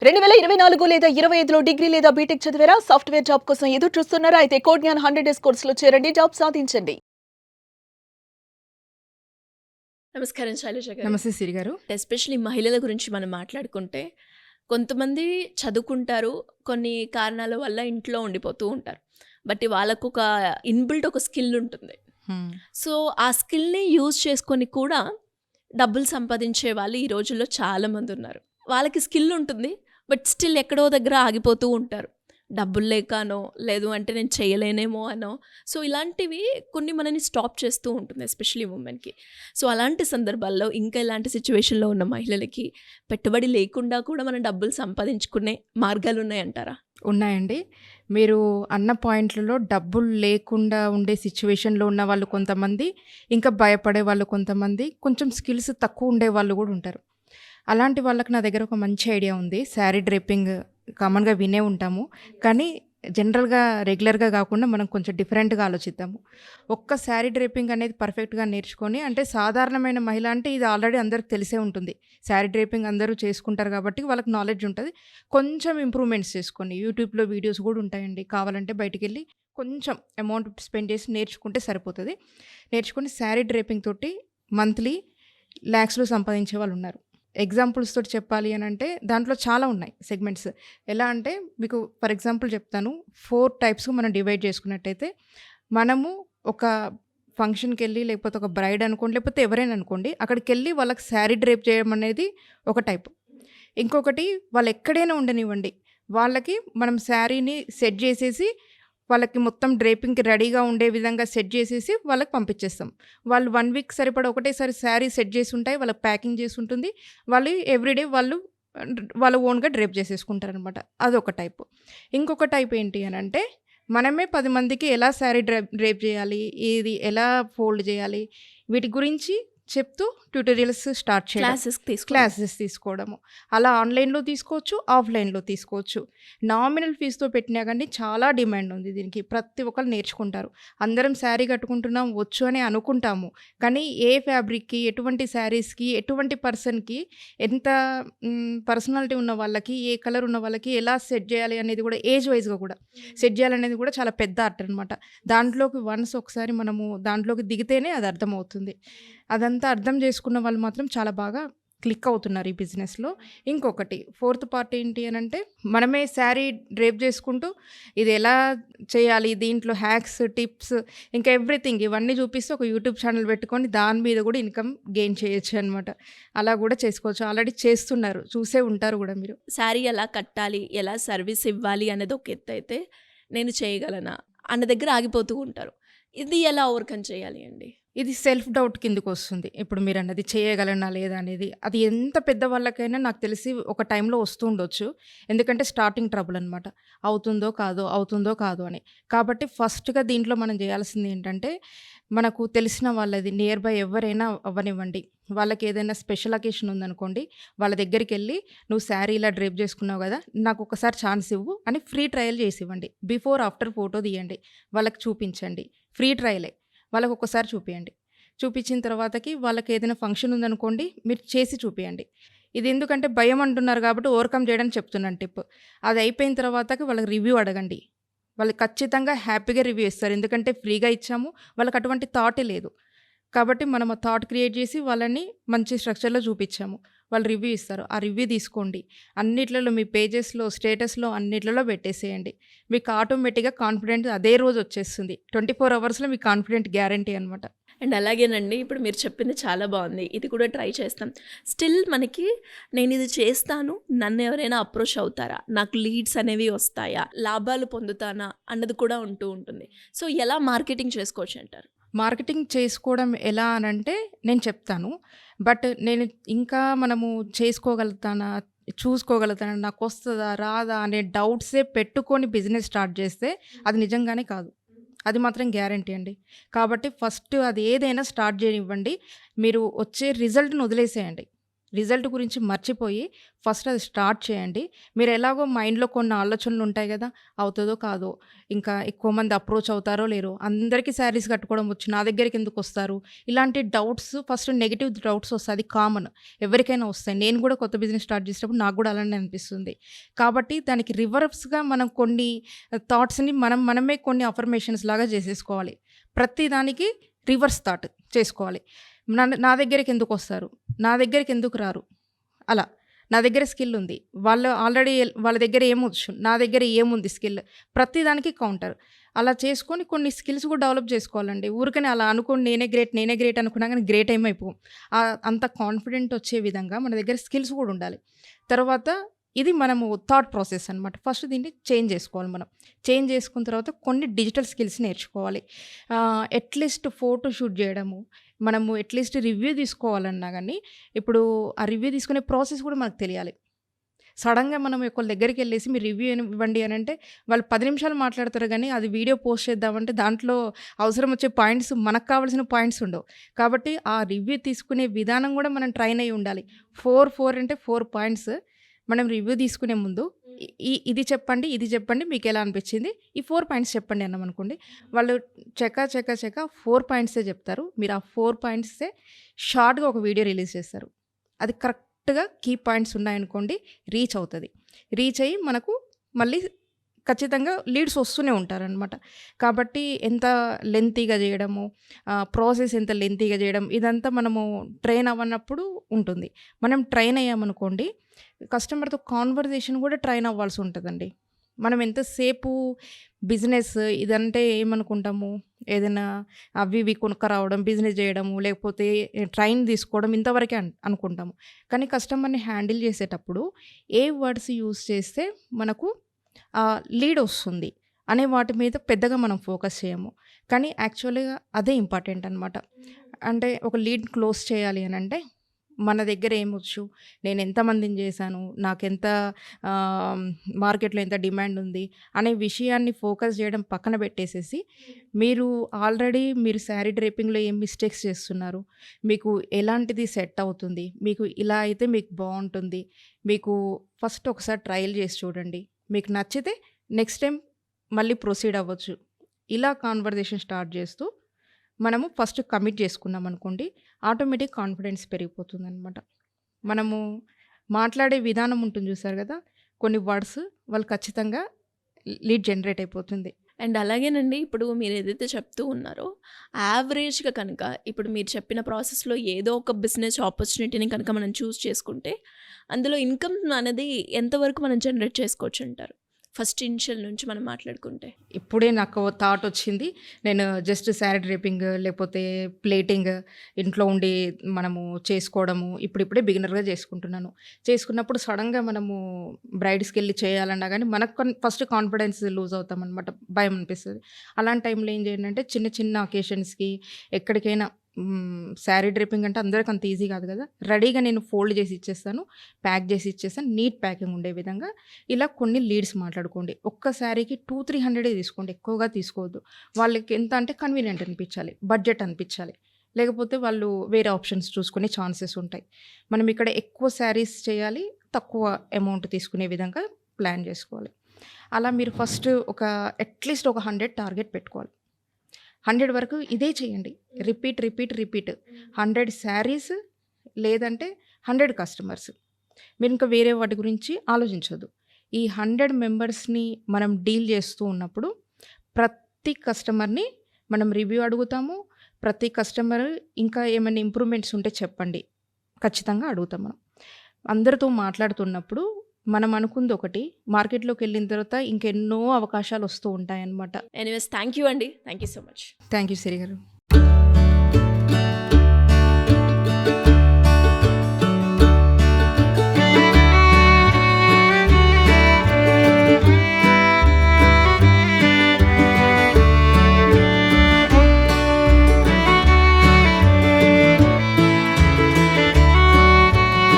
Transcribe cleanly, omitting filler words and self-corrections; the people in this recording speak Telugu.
2024 లేదా 25లో డిగ్రీ లేదా బీటెక్ చదివారా? సాఫ్ట్‌వేర్ జాబ్ కోసం ఎదురు చూస్తున్నారా? అయితే కోడ్‌జ్ఞాన్ 100 డేస్ కోర్సులో చేరండి. జాబ్ సాధించండి. నమస్కారం శైలజ గారు. నమస్తే సిరి గారు. ఎస్పెషల్లీ మహిళల గురించి మనం మాట్లాడుకుంటే, కొంతమంది చదువుకుంటారు. కొన్ని కారణాల వల్ల ఇంట్లో ఉండిపోతూ ఉంటారు. బట్ వాళ్ళకొక ఇన్‌బిల్ట్ ఒక స్కిల్ ఉంటుంది. హ్మ్. సో, ఆ స్కిల్‌ని యూజ్ చేసుకొని కూడా డబ్బులు సంపాదించే వాళ్ళు ఈ రోజుల్లో చాలామందున్నారు. వాళ్ళకి స్కిల్ ఉంటుంది. బట్ స్టిల్ ఎక్కడో దగ్గర ఆగిపోతూ ఉంటారు. డబ్బులు లేకనో, లేదు అంటే నేను చేయలేనేమో అనో. సో, ఇలాంటివి కొన్ని మనల్ని స్టాప్ చేస్తూ ఉంటుంది ఎస్పెషల్లీ ఉమెన్‌కి. సో, అలాంటి సందర్భాల్లో ఇంకా ఇలాంటి సిట్యుయేషన్‌లో ఉన్న మహిళలకి పెట్టుబడి లేకుండా కూడా మనం డబ్బులు సంపాదించుకునే మార్గాలున్నాయంటారా? ఉన్నాయండి. మీరు అన్న పాయింట్లలో డబ్బులు లేకుండా ఉండే సిట్యుయేషన్‌లో ఉన్న వాళ్ళు కొంతమంది, ఇంకా భయపడే వాళ్ళు కొంతమంది, కొంచెం స్కిల్స్ తక్కువ ఉండే వాళ్ళు గూడా ఉంటారు. అలాంటి వాళ్ళకి నా దగ్గర ఒక మంచి ఐడియా ఉంది. శారీ డ్రేపింగ్ కామన్‌గా వినే ఉంటాము. కానీ జనరల్‌గా, రెగ్యులర్‌గా గాకుండా మనం కొంచెం డిఫరెంట్‌గా ఆలోచిద్దాము. ఒక్క శారీ డ్రేపింగ్ అనేది పర్ఫెక్ట్‌గా నేర్చుకొని, అంటే సాధారణమైన మహిళ అంటే ఇది ఆల్రెడీ అందరికి తెలిసే ఉంటుంది. శారీ డ్రేపింగ్ అందరూ చేసుకుంటారు కాబట్టి వాళ్ళకి నాలెడ్జ్ ఉంటది. కొంచెం ఇంప్రూవ్‌మెంట్స్ చేసుకొని యూట్యూబ్‌లో వీడియోస్ గూడా ఉంటాయండి. కావాలంటే బయటికెళ్ళి కొంచెం అమౌంట్ స్పెండ్ చేసి నేర్చుకుంటే సరిపోతది. నేర్చుకొని శారీ డ్రేపింగ్ తోటి మంత్లీ లాక్స్‌లో సంపాదించే వాళ్ళున్నారు. ఎగ్జాంపుల్స్ తోటి చెప్పాలి అనంటే దాంట్లో చాలా ఉన్నాయి సెగ్మెంట్స్. ఎలా అంటే మీకు ఫర్ ఎగ్జాంపుల్ చెప్తాను. 4 టైప్స్‌గా మనం డివైడ్ చేసుకున్నట్టయితే, మనము ఒక ఫంక్షన్‌కెళ్ళి లేకపోతే ఒక బ్రైడ్ అనుకోండి, లేకపోతే ఎవరైనా అనుకోండి, అక్కడికెళ్ళి వాళ్ళకి శారీ డ్రేప్ చేయడం అనేది ఒక టైపు. ఇంకొకటి వాళ్ళు ఎక్కడైనా ఉండనివ్వండి. వాళ్ళకి మనం శారీని సెట్ జేసేసి, వాళ్ళకి మొత్తం డ్రేపింగ్‌కి రెడీగా ఉండే విధంగా సెట్ జేసేసి వాళ్ళకి పంపించేస్తాం. వాళ్ళు 1 వీక్ సరిపడా ఒకటేసారి శారీ సెట్ చేసుంటాయి. వాళ్ళకి ప్యాకింగ్ చేసుంటుంది. వాళ్ళు ఎవ్రీడే వాళ్ళు వాళ్ళ ఓన్‌గా డ్రేప్ చేసేసుకుంటారనమాట. అదొక టైపు. ఇంకొక టైప్ ఏంటి అనంటే, మనమే 10 మందికి ఎలా శారీ డ్రేప్ చేయాలి, ఏది ఎలా ఫోల్డ్ చేయాలి, వీటి గురించి చెప్తూ ట్యుటోరియల్స్ స్టార్ట్ చేయడం. క్లాసెస్ తీసుకోవడము. అలా ఆన్‌లైన్‌లో తీసుకోవచ్చు, ఆఫ్‌లైన్‌లో తీసుకోవచ్చు. నామినల్ ఫీస్‌తో పెట్టినా గానీ చాలా డిమాండ్ ఉంది దీనికి. ప్రతి ఒక్కళ్ళు నేర్చుకుంటారు. అందరం శారీ కట్టుకుంటున్నాం, వచ్చు అని అనుకుంటాము. కానీ ఏ ఫ్యాబ్రిక్‌కి, ఎటువంటి శారీస్‌కి, ఎటువంటి పర్సన్‌కి, ఎంత పర్సనాలిటీ ఉన్న వాళ్ళకి, ఏ కలర్ ఉన్న వాళ్ళకి ఎలా సెట్ చేయాలి అనేది కూడా ఏజ్ వైస్‌గా కూడా సెట్ చేయాలనేది కూడా చాలా పెద్ద ఆర్ట్ అనమాట. దాంట్లోకి వన్స్ ఒకసారి మనము దాంట్లోకి దిగితేనే అది అర్థమవుతుంది. అదంతా అర్థం చేసుకున్న వాళ్ళు మాత్రం చాలా బాగా క్లిక్ అవుతున్నారు ఈ బిజినెస్‌లో. ఇంకొకటి ఫోర్త్ పార్ట్ ఏంటి అనంటే, మనమే శారీ డ్రేప్ చేసుకుంటూ ఇది ఎలా చేయాలి, దీంట్లో హ్యాక్స్, టిప్స్, ఇంకా ఎవ్రీథింగ్ ఇవన్నీ చూపిస్తూ ఒక యూట్యూబ్ ఛానల్ పెట్టుకొని దాని మీద కూడా ఇన్‌కమ్ గెయిన్ చేయొచ్చు అనమాట. అలా కూడా చేసుకోవచ్చు. ఆల్రెడీ చేస్తున్నారు. చూసే ఉంటారు కూడా మీరు. శారీ ఎలా కట్టాలి, ఎలా సర్వీస్ ఇవ్వాలి అనేది ఒక ఎత్తైతే, నేను చేయగలనా అన్న దగ్గర ఆగిపోతూ ఉంటారు. ఇది ఎలా ఓవర్‌కమ్ చేయాలి అండి? ఇది సెల్ఫ్ డౌట్ కిందకొస్తుంది. ఇప్పుడు మీరన్నది చేయగలనా లేదా అనేది. అది ఎంత పెద్దవాళ్ళకైనా నాకు తెలిసి ఒక టైంలో వస్తూ ఉండొచ్చు. ఎందుకంటే స్టార్టింగ్ ట్రబుల్ అనమాట. అవుతుందో కాదో, అవుతుందో కాదో అని. కాబట్టి ఫస్ట్‌గా దీంట్లో మనం చేయాల్సింది ఏంటంటే, మనకు తెలిసిన వాళ్ళది నియర్ బై ఎవరైనా అవ్వనివ్వండి. వాళ్ళకేదైనా స్పెషల్ అకేషన్ ఉందనుకోండి, వాళ్ళ దగ్గరికెళ్ళి "నువ్వు శారీ ఇలా డ్రేప్ చేసుకున్నావు గదా! నాకొకసారి ఛాన్స్ ఇవ్వు" అని ఫ్రీ ట్రయల్ చేసివ్వండి. బిఫోర్, ఆఫ్టర్ ఫోటో తీయండి. వాళ్ళకి చూపించండి. ఫ్రీ ట్రయలే. వాళ్ళకొకసారి చూపియండి. చూపిచ్చిన తర్వాతకి వాళ్ళకేదైనా ఫంక్షన్ ఉందనుకోండి, మీరు చేసి చూపియండి. ఇదెందుకంటే భయం అంటున్నారు గాబట్టి ఓవర్‌కమ్ జేయడానికి చెప్తున్నాను టిప్. అదయిపోయిన తర్వాతకి వాళ్ళకి రివ్యూ అడగండి. వాళ్ళు ఖచ్చితంగా హ్యాపీగా రివ్యూ ఇస్తారు. ఎందుకంటే ఫ్రీగా ఇచ్చాము. వాళ్ళకటువంటి థాటే లేదు. కాబట్టి మనం ఆ థాట్ క్రియేట్ జేసి వాళ్ళని మంచి స్ట్రక్చర్‌లో చూపిచ్చాము. వాళ్ళు రివ్యూ ఇస్తారు. ఆ రివ్యూ తీసుకోండి. అన్నిట్లలో మీ పేజెస్‌లో, స్టేటస్‌లో అన్నిట్లలో పెట్టేసేయండి. మీకు ఆటోమేటిక్‌గా కాన్ఫిడెంట్ అదే రోజు వచ్చేస్తుంది. 24 అవర్స్‌లో మీకు కాన్ఫిడెంట్ గ్యారంటీ అనమాట. అండ్ అలాగేనండి ఇప్పుడు మీరు చెప్పింది చాలా బాగుంది. ఇది కూడా ట్రై చేస్తాం. స్టిల్ మనకి నేను ఇది చేస్తాను, నన్ను ఎవరైనా అప్రోచ్ అవుతారా, నాకు లీడ్స్ అనేవి వస్తాయా, లాభాలు పొందుతానా అన్నది కూడా ఉంటూ ఉంటుంది. సో ఎలా మార్కెటింగ్ చేసుకోవచ్చు అంటారు? మార్కెటింగ్ చేసుకోవడం ఎలా అనంటే నేను చెప్తాను. బట్ నేను ఇంకా మనము చేసుకోగలుగుతానా, చూసుకోగలుగుతానా, నాకొస్తదా, రాదా అనే డౌట్సే పెట్టుకొని బిజినెస్ స్టార్ట్ చేస్తే అది నిజంగానే కాదు. అది మాత్రం గ్యారంటీ అండి. కాబట్టి ఫస్ట్ అది ఏదైనా స్టార్ట్ చేయనివ్వండి. మీరు వచ్చే రిజల్ట్‌ని వదిలేసేయండి. రిజల్ట్ గురించి మర్చిపోయి ఫస్ట్ అది స్టార్ట్ చేయండి. మీరు ఎలాగో మైండ్‌లో కొన్ని ఆలోచనలు ఉంటాయి గదా! అవుతదో కాదో, ఇంకా ఎక్కువ మంది అప్రోచ్ అవుతారో లేరో, అందరికీ శారీస్ కట్టుకోవడం వచ్చు, నా దగ్గరికెందుకొస్తారు? ఇలాంటి డౌట్స్ ఫస్ట్ నెగెటివ్ డౌట్స్ వస్తాయి. అది కామన్. ఎవరికైనా వస్తాయి. నేను గూడా కొత్త బిజినెస్ స్టార్ట్ చేసేటప్పుడు నాకు గూడా అలానే అనిపిస్తుంది. కాబట్టి దానికి రివర్స్‌గా మనం కొన్ని థాట్స్‌ని మనమే కొన్ని అఫర్మేషన్స్ లాగా చేసేసుకోవాలి. ప్రతి దానికి రివర్స్ థాట్ చేసుకోవాలి. నా దగ్గరికెందుకొస్తారు? నా దగ్గరికెందుకు రారు? అలా. నా దగ్గర స్కిల్ ఉంది. వాళ్ళు ఆల్రెడీ వాళ్ళ దగ్గర ఏమొచ్చు? నా దగ్గర ఏముంది స్కిల్? ప్రతి దానికి కౌంటర్. అలా చేసుకొని కొన్ని స్కిల్స్ కూడా డెవలప్ చేసుకోవాలండి. ఊరికనే అలా అనుకోని నేనే గ్రేట్ అనుకున్నా గానీ గ్రేట్ ఏమైపోం. అంత కాన్ఫిడెంట్ వచ్చే విధంగా మన దగ్గర స్కిల్స్ కూడా ఉండాలి. తర్వాత ఇది మనము థాట్ ప్రాసెస్ అనమాట. ఫస్ట్ దీన్ని చేంజ్ చేసుకోవాలి మనం. చేంజ్ చేసుకున్న తర్వాత కొన్ని డిజిటల్ స్కిల్స్ నేర్చుకోవాలి. అట్‌లీస్ట్ ఫోటో షూట్ జేయడము, మనము అట్‌లీస్ట్ రివ్యూ తీసుకోవాలన్నా గానీ, ఇప్పుడు ఆ రివ్యూ తీసుకునే ప్రాసెస్ కూడా మనకు తెలియాలి. సడెన్‌గా మనం ఒకళ్ళ దగ్గరికెళ్ళేసి మీరు రివ్యూ ఇవ్వండి అనంటే, వాళ్ళు 10 నిమిషాలు మాట్లాడతారు గానీ, అది వీడియో పోస్ట్ చేద్దామంటే దాంట్లో అవసరం వచ్చే పాయింట్స్ మనకు కావాల్సిన పాయింట్స్ ఉండవు. కాబట్టి ఆ రివ్యూ తీసుకునే విధానం కూడా మనం ట్రైన్ అయ్యి ఉండాలి. 4 అంటే 4 పాయింట్స్ మనం రివ్యూ తీసుకునే ముందు ఇది చెప్పండి, ఇది చెప్పండి మీకెలా అనిపించింది? ఈ 4 పాయింట్స్ చెప్పండి అన్నామనుకోండి. వాళ్ళు 4 పాయింట్సే చెప్తారు. మీరు ఆ 4 పాయింట్సే షార్ట్‌గా ఒక వీడియో రిలీజ్ చేస్తారు. అది కరెక్ట్‌గా కీ పాయింట్స్ ఉన్నాయనుకోండి రీచ్ అవుతది. రీచ్ అయ్యి మనకు మళ్ళీ ఖచ్చితంగా లీడ్స్ వస్తూనే ఉంటారనమాట. కాబట్టి ఎంత లెంతీగా చేయడము, ప్రాసెస్ ఎంత లెంతీగా చేయడం ఇదంతా మనము ట్రైన్ అవ్వనప్పుడు ఉంటుంది. మనం ట్రైన్ అయ్యామనుకోండి కస్టమర్‌తో కాన్వర్జేషన్ కూడా ట్రైన్ అవ్వాల్సి ఉంటదండి. మనం ఎంతసేపు బిజినెస్ ఇదంటే ఏమనుకుంటాము, ఏదైనా అవి ఇవి కొనుక్కరావడం, బిజినెస్ చేయడము, లేకపోతే ట్రైన్ తీసుకోవడం ఇంతవరకే అనుకుంటాము. కానీ కస్టమర్‌ని హ్యాండిల్ చేసేటప్పుడు ఏ వర్డ్స్ యూజ్ చేస్తే మనకు లీడ్ వస్తుంది అనే వాటి మీద పెద్దగా మనం ఫోకస్ చేయము. కానీ యాక్చువల్‌గా అదే ఇంపార్టెంట్ అనమాట. అంటే ఒక లీడ్ క్లోజ్ చేయాలి అనంటే మన దగ్గర ఏమొచ్చు, నేను ఎంతమందిని చేశాను, నాకెంత మార్కెట్‌లో ఎంత డిమాండ్ ఉంది అనే విషయాన్ని ఫోకస్ చేయడం పక్కన పెట్టేసేసి, మీరు శారీ డ్రేపింగ్‌లో ఏం మిస్టేక్స్ చేస్తున్నారు, మీకు ఎలాంటిది సెట్ అవుతుంది, మీకు ఇలా అయితే మీకు బావుంటుంది, మీకు ఫస్ట్ ఒకసారి ట్రయల్ చేసి చూడండి. మీకు నచ్చితే నెక్స్ట్ టైం మళ్ళీ ప్రొసీడ్ అవ్వచ్చు. ఇలా కాన్వర్జేషన్ స్టార్ట్ చేస్తూ మనము ఫస్ట్ కమిట్ చేసుకున్నామనుకోండి, ఆటోమేటిక్ కాన్ఫిడెన్స్ పెరిగిపోతుందనమాట. మనము మాట్లాడే విధానం ఉంటుంది చూసారు కదా! కొన్ని వర్డ్స్ వాళ్ళు ఖచ్చితంగా లీడ్ జనరేట్ అయిపోతుంది. అండ్ అలాగేనండి ఇప్పుడు మీరు ఏదైతే చెప్తూ ఉన్నారో యావరేజ్‌గా కనుక ఇప్పుడు మీరు చెప్పిన ప్రాసెస్‌లో ఏదో ఒక బిజినెస్ ఆపర్చునిటీని కనుక మనం చూజ్ చేసుకుంటే, అందులో ఇన్‌కమ్ అనేది ఎంతవరకు మనం జనరేట్ చేసుకోవచ్చంటారు? ఫస్ట్ ఇనిషియల్ నుంచి మనం మాట్లాడుకుంటే. ఇప్పుడే నాకు థాట్ వచ్చింది. నేను జస్ట్ శారీ డ్రేపింగ్ లేకపోతే ప్లేటింగ్ ఇంట్లో ఉండి మనము చేసుకోవడము ఇప్పుడిప్పుడే బిగినర్‌గా చేసుకుంటున్నాను. చేసుకున్నప్పుడు సడెన్‌గా మనము బ్రైడ్స్‌కెళ్ళి చేయాలన్నా గానీ మనకు ఫస్ట్ కాన్ఫిడెన్స్ లూజ్ అవుతామనమాట. భయం అనిపిస్తది. అలాంటి టైంలో ఏం చేయండి అంటే చిన్న చిన్న అకేషన్స్‌కి ఎక్కడికైనా శారీ డ్రేపింగ్ అంటే అందరికి అంత ఈజీ కాదు కదా! రెడీగా నేను ఫోల్డ్ చేసి ఇచ్చేస్తాను. ప్యాక్ చేసి ఇచ్చేస్తాను. నీట్ ప్యాకింగ్ ఉండే విధంగా ఇలా కొన్ని లీడ్స్ మాట్లాడుకోండి. ఒక్క శారీకి 200-300 తీసుకోండి. ఎక్కువగా తీసుకోవద్దు. వాళ్ళకి ఎంత అంటే కన్వీనియంట్ అనిపించాలి. బడ్జెట్ అనిపించాలి. లేకపోతే వాళ్ళు వేరే ఆప్షన్స్ చూసుకునే ఛాన్సెస్ ఉంటాయి. మనం ఇక్కడ ఎక్కువ శారీస్ చేయాలి. తక్కువ అమౌంట్ తీసుకునే విధంగా ప్లాన్ చేసుకోవాలి. అలా మీరు ఫస్ట్ అట్‌లీస్ట్ ఒక 100 టార్గెట్ పెట్టుకోవాలి. 100 వరకు ఇదే చేయండి. రిపీట్. 100 శారీస్ లేదంటే 100 కస్టమర్స్. మీరు ఇంకా వేరే వాటి గురించి ఆలోచించొద్దు. ఈ 100 మెంబర్స్‌ని మనం డీల్ చేస్తూ ఉన్నప్పుడు ప్రతి కస్టమర్‌ని మనం రివ్యూ అడుగుతాము. ప్రతి కస్టమర్ ఇంకా ఏమైనా ఇంప్రూవ్‌మెంట్స్ ఉంటే చెప్పండి. ఖచ్చితంగా అడుగుతాం మనం. అందరితో మాట్లాడుతున్నప్పుడు మనం అనుకుంది ఒకటి, మార్కెట్‌లోకెళ్ళిన తర్వాత ఇంకెన్నో అవకాశాలు వస్తూ ఉంటాయన్నమాట. ఎనీవేస్ థ్యాంక్ యూ అండి. Thank you so much. Thank you Siri గారు.